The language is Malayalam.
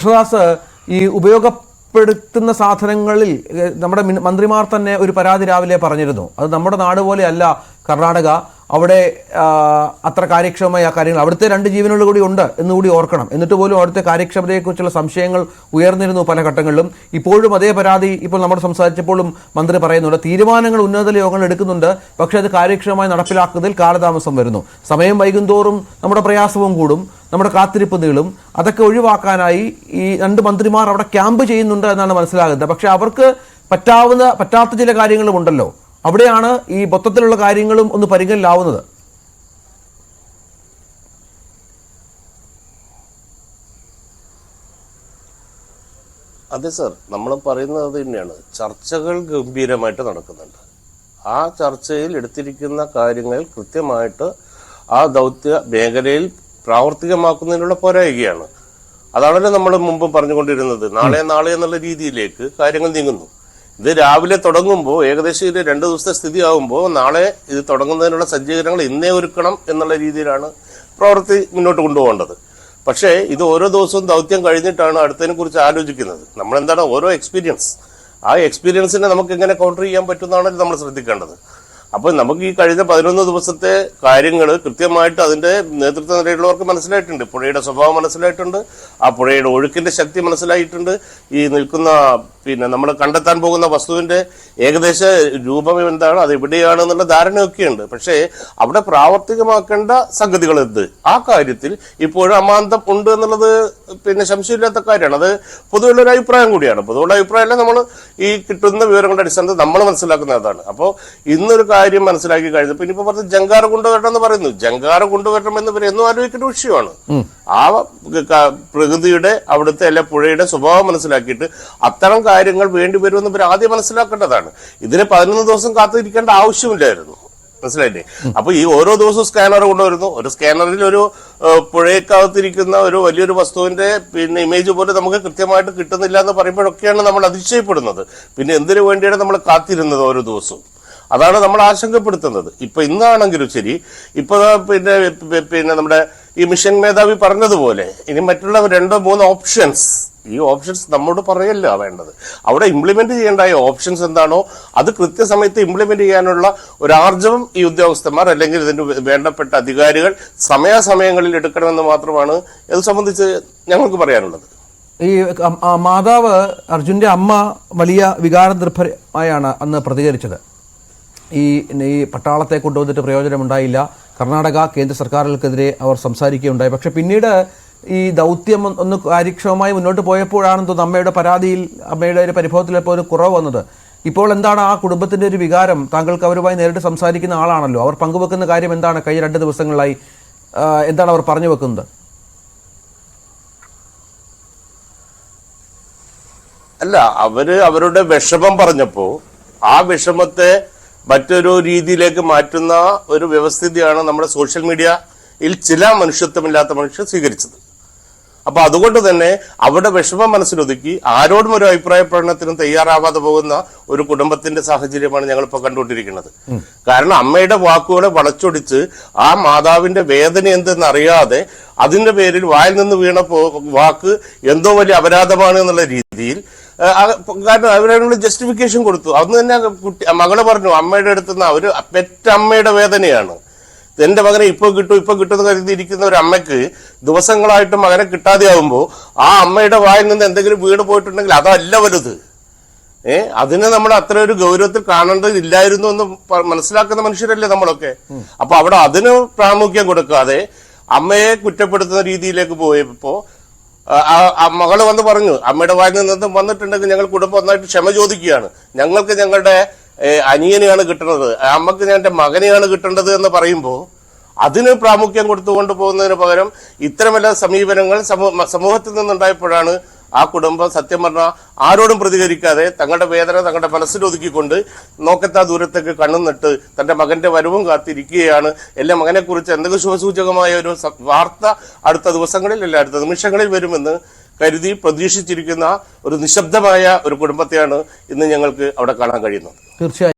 കൃഷ്ണദാസ്, ഈ ഉപയോഗപ്പെടുത്തുന്ന സാധനങ്ങളിൽ നമ്മുടെ മന്ത്രിമാർ തന്നെ ഒരു പരാതി രാവിലെ പറഞ്ഞിരുന്നു. അത് നമ്മുടെ നാട് പോലെയല്ല കർണാടക. അവിടെ അത്ര കാര്യക്ഷമമായ കാര്യങ്ങൾ അവിടുത്തെ 2 ജീവനുകൾ കൂടി ഉണ്ട് എന്നുകൂടി ഓർക്കണം. എന്നിട്ട് പോലും അവിടുത്തെ കാര്യക്ഷമതയെക്കുറിച്ചുള്ള സംശയങ്ങൾ ഉയർന്നിരുന്നു പല ഘട്ടങ്ങളിലും. ഇപ്പോഴും അതേ പരാതി ഇപ്പോൾ നമ്മൾ സംസാരിച്ചപ്പോഴും മന്ത്രി പറയുന്നുണ്ട്. തീരുമാനങ്ങൾ ഉന്നതതല യോഗങ്ങൾ എടുക്കുന്നുണ്ട്, പക്ഷേ അത് കാര്യക്ഷമമായി നടപ്പിലാക്കുന്നതിൽ കാലതാമസം വരുന്നു. സമയം വൈകുന്തോറും നമ്മുടെ പ്രയാസവും കൂടും, നമ്മുടെ കാത്തിരിപ്പ് നീളും. അതൊക്കെ ഒഴിവാക്കാനായി ഈ 2 മന്ത്രിമാർ അവിടെ ക്യാമ്പ് ചെയ്യുന്നുണ്ട് എന്നാണ് മനസ്സിലാകുന്നത്. പക്ഷെ അവർക്ക് പറ്റാത്ത ചില കാര്യങ്ങളും ഉണ്ടല്ലോ. അവിടെയാണ് ഈ മൊത്തത്തിലുള്ള കാര്യങ്ങളും ഒന്ന് പരിഗണനയിലാവുന്നത്. അതെ സർ, നമ്മൾ പറയുന്നത് അത് തന്നെയാണ്. ചർച്ചകൾ ഗംഭീരമായിട്ട് നടക്കുന്നുണ്ട്. ആ ചർച്ചയിൽ എടുത്തിരിക്കുന്ന കാര്യങ്ങൾ കൃത്യമായിട്ട് ആ ദൗത്യ മേഖലയിൽ പ്രാവർത്തികമാക്കുന്നതിനുള്ള പോരായ്കയാണ്. അതാണല്ലോ നമ്മൾ മുമ്പ് പറഞ്ഞുകൊണ്ടിരുന്നത്. നാളെ എന്നുള്ള രീതിയിലേക്ക് കാര്യങ്ങൾ നീങ്ങുന്നു. ഇത് രാവിലെ തുടങ്ങുമ്പോൾ ഏകദേശം ഇത് 2 ദിവസത്തെ സ്ഥിതി ആകുമ്പോൾ നാളെ ഇത് തുടങ്ങുന്നതിനുള്ള സജ്ജീകരണങ്ങൾ ഇന്നേ ഒരുക്കണം എന്നുള്ള രീതിയിലാണ് പ്രവൃത്തി മുന്നോട്ട് കൊണ്ടുപോകേണ്ടത്. പക്ഷേ ഇത് ഓരോ ദിവസവും ദൗത്യം കഴിഞ്ഞിട്ടാണ് അടുത്തതിനെ കുറിച്ച് ആലോചിക്കുന്നത്. നമ്മളെന്താണ് ഓരോ എക്സ്പീരിയൻസ്, ആ എക്സ്പീരിയൻസിനെ നമുക്ക് എങ്ങനെ കൗണ്ടർ ചെയ്യാൻ പറ്റുന്നതാണല്ലോ നമ്മൾ ശ്രദ്ധിക്കേണ്ടത്. അപ്പോൾ നമുക്ക് ഈ കഴിഞ്ഞ 11 ദിവസത്തെ കാര്യങ്ങൾ കൃത്യമായിട്ട് അതിന്റെ നേതൃത്വ നിലയിലുള്ളവർക്ക് മനസ്സിലായിട്ടുണ്ട്. പുഴയുടെ സ്വഭാവം മനസ്സിലായിട്ടുണ്ട്, ആ പുഴയുടെ ഒഴുക്കിന്റെ ശക്തി മനസ്സിലായിട്ടുണ്ട്, ഈ നിൽക്കുന്ന നമ്മൾ കണ്ടെത്താൻ പോകുന്ന വസ്തുവിന്റെ ഏകദേശ രൂപം എന്താണ്, അത് എവിടെയാണ് എന്നുള്ള ധാരണയൊക്കെയുണ്ട്. പക്ഷേ അവിടെ പ്രാവർത്തികമാക്കേണ്ട സംഗതികൾ എന്ത്, ആ കാര്യത്തിൽ ഇപ്പോഴും അമാന്തം ഉണ്ട് എന്നുള്ളത് സംശയമില്ലാത്ത കാര്യമാണ്. അത് പൊതുവെയുള്ളൊരു അഭിപ്രായം കൂടിയാണ്. പൊതുവുള്ള അഭിപ്രായമല്ല, നമ്മൾ ഈ കിട്ടുന്ന വിവരങ്ങളുടെ അടിസ്ഥാനത്തിൽ നമ്മൾ മനസ്സിലാക്കുന്നതാണ്. അപ്പോൾ ഇന്നൊരു കാര്യം മനസ്സിലാക്കി കഴിഞ്ഞപ്പോൾ ഇനിയിപ്പോ പറഞ്ഞ് ജങ്കാറ് കൊണ്ടുവരണം എന്ന് പറയുന്നു. ജങ്കാറ് കൊണ്ടുവരണം എന്ന് ഇവർ എന്നും ആലോചിക്കേണ്ട വിഷയമാണ്. ആ പ്രകൃതിയുടെ അവിടുത്തെ അല്ലെ പുഴയുടെ സ്വഭാവം മനസ്സിലാക്കിയിട്ട് അത്തരം കാര്യങ്ങൾ വേണ്ടി വരുമെന്ന് ഇവർ ആദ്യം മനസ്സിലാക്കേണ്ടതാണ്. ഇതിന് 11 ദിവസം കാത്തിരിക്കേണ്ട ആവശ്യമില്ലായിരുന്നു. മനസ്സിലായില്ലേ? അപ്പൊ ഈ ഓരോ ദിവസവും സ്കാനർ കൊണ്ടുവരുന്നു. ഒരു സ്കാനറിൽ ഒരു പുഴയ്ക്കകത്തിരിക്കുന്ന ഒരു വലിയൊരു വസ്തുവിന്റെ ഇമേജ് പോലെ നമുക്ക് കൃത്യമായിട്ട് കിട്ടുന്നില്ല എന്ന് പറയുമ്പോഴൊക്കെയാണ് നമ്മൾ അതിശയപ്പെടുന്നത്. പിന്നെ എന്തിനു വേണ്ടിയാണ് നമ്മൾ കാത്തിരുന്നത് ഓരോ ദിവസവും? അതാണ് നമ്മൾ ആശങ്കപ്പെടുത്തുന്നത്. ഇപ്പൊ ഇന്നാണെങ്കിലും ശരി, ഇപ്പൊ നമ്മുടെ ഈ മിഷൻ മേധാവി പറഞ്ഞതുപോലെ ഇനി മറ്റുള്ള 2-3 ഓപ്ഷൻസ്, ഈ ഓപ്ഷൻസ് നമ്മോട് പറയല്ല വേണ്ടത്. അവിടെ ഇംപ്ലിമെന്റ് ചെയ്യേണ്ട ഓപ്ഷൻസ് എന്താണോ അത് കൃത്യസമയത്ത് ഇംപ്ലിമെന്റ് ചെയ്യാനുള്ള ഒരു ആർജവം ഈ ഉദ്യോഗസ്ഥന്മാർ അല്ലെങ്കിൽ ഇതിന് വേണ്ടപ്പെട്ട അധികാരികൾ സമയാസമയങ്ങളിൽ എടുക്കണമെന്ന് മാത്രമാണ് ഇത് സംബന്ധിച്ച് ഞങ്ങൾക്ക് പറയാനുള്ളത്. ഈ മാതാവ് അർജുന്റെ അമ്മ വലിയ വികാരനിർഭരമായാണ് അന്ന് പ്രതികരിച്ചത്. ഈ പട്ടാളത്തെ കൊണ്ടുവന്നിട്ട് പ്രയോജനമുണ്ടായില്ല, കർണാടക കേന്ദ്ര സർക്കാരുകൾക്കെതിരെ അവർ സംസാരിക്കുകയുണ്ടായി. പക്ഷെ പിന്നീട് ഈ ദൗത്യം ഒന്ന് കാര്യക്ഷമമായി മുന്നോട്ട് പോയപ്പോഴാണെന്ന് തോന്നുന്നു അമ്മയുടെ പരാതിയിൽ, അമ്മയുടെ ഒരു പരിഭവത്തിലിപ്പോൾ ഒരു കുറവ് വന്നത്. ഇപ്പോൾ എന്താണ് ആ കുടുംബത്തിന്റെ ഒരു വികാരം? താങ്കൾക്ക് അവരുമായി നേരിട്ട് സംസാരിക്കുന്ന ആളാണല്ലോ. അവർ പങ്കുവെക്കുന്ന കാര്യം എന്താണ്? കഴിഞ്ഞ 2 ദിവസങ്ങളായി എന്താണ് അവർ പറഞ്ഞു വെക്കുന്നത്? അല്ല, അവരുടെ വിഷമം പറഞ്ഞപ്പോ ആ വിഷമത്തെ മറ്റൊരു രീതിയിലേക്ക് മാറ്റുന്ന ഒരു വ്യവസ്ഥിതിയാണ് നമ്മുടെ സോഷ്യൽ മീഡിയയിൽ ചില മനുഷ്യത്വമില്ലാത്ത മനുഷ്യർ സ്വീകരിച്ചത്. അപ്പൊ അതുകൊണ്ട് തന്നെ അവിടെ വിഷമം മനസ്സിലൊതുക്കി ആരോടും ഒരു അഭിപ്രായ പ്രകടനത്തിനും തയ്യാറാവാതെ പോകുന്ന ഒരു കുടുംബത്തിന്റെ സാഹചര്യമാണ് ഞങ്ങളിപ്പോ കണ്ടുകൊണ്ടിരിക്കുന്നത്. കാരണം അമ്മയുടെ വാക്കുകളെ വളച്ചൊടിച്ച് ആ മാതാവിന്റെ വേദന എന്തെന്നറിയാതെ അതിന്റെ പേരിൽ വായിൽ നിന്ന് വീണ വാക്ക് എന്തോ വലിയ അപരാധമാണ് എന്നുള്ള രീതിയിൽ കാരണം അവരതിനുള്ള ജസ്റ്റിഫിക്കേഷൻ കൊടുത്തു. അന്ന് തന്നെ മകള് പറഞ്ഞു, അമ്മയുടെ അടുത്തുനിന്ന് ഒരു പെറ്റമ്മയുടെ വേദനയാണ്. എന്റെ മകനെ ഇപ്പൊ കിട്ടുമെന്ന് കരുതിയിരിക്കുന്ന ഒരു അമ്മയ്ക്ക് ദിവസങ്ങളായിട്ട് മകനെ കിട്ടാതെയാവുമ്പോ ആ അമ്മയുടെ വായിൽ നിന്ന് എന്തെങ്കിലും വീണ് പോയിട്ടുണ്ടെങ്കിൽ അതല്ല വലുത്. അതിനെ നമ്മൾ അത്ര ഒരു ഗൗരവത്തിൽ കാണേണ്ടതില്ലായിരുന്നു എന്ന് മനസ്സിലാക്കുന്ന മനുഷ്യരല്ലേ നമ്മളൊക്കെ. അപ്പൊ അവിടെ അതിന് പ്രാമുഖ്യം കൊടുക്കാതെ അമ്മയെ കുറ്റപ്പെടുത്തുന്ന രീതിയിലേക്ക് പോയപ്പോ മകള് വന്ന് പറഞ്ഞു, അമ്മയുടെ വായിൽ നിന്ന് വന്നിട്ടുണ്ടെങ്കിൽ ഞങ്ങൾ കുടുംബം ഒന്നായിട്ട് ക്ഷമ ചോദിക്കുകയാണ്. ഞങ്ങൾക്ക് ഞങ്ങളുടെ അനിയനെയാണ് കിട്ടുന്നത്, അമ്മക്ക് എന്റെ മകനെയാണ് കിട്ടേണ്ടത് എന്ന് പറയുമ്പോൾ അതിന് പ്രാമുഖ്യം കൊടുത്തുകൊണ്ട് പോകുന്നതിന് പകരം ഇത്തരമെല്ലാ സമീപനങ്ങൾ സമൂഹത്തിൽ നിന്നുണ്ടായപ്പോഴാണ് ആ കുടുംബം സത്യം പറഞ്ഞാൽ ആരോടും പ്രതികരിക്കാതെ തങ്ങളുടെ വേദന തങ്ങളുടെ മനസ്സിലൊതുക്കിക്കൊണ്ട് നോക്കത്താ ദൂരത്തേക്ക് കണ്ണുന്നിട്ട് തന്റെ മകന്റെ വരവും കാത്തിരിക്കുകയാണ്. എല്ലാം മകനെ കുറിച്ച് എന്തെങ്കിലും ശുഭസൂചകമായ ഒരു വാർത്ത അടുത്ത ദിവസങ്ങളിൽ അല്ല അടുത്ത നിമിഷങ്ങളിൽ വരുമെന്ന് കരുതി പ്രതീക്ഷിച്ചിരിക്കുന്ന ഒരു നിശബ്ദമായ ഒരു കുടുംബത്തെയാണ് ഇന്ന് ഞങ്ങൾക്ക് അവിടെ കാണാൻ കഴിയുന്നത്. തീർച്ചയായും.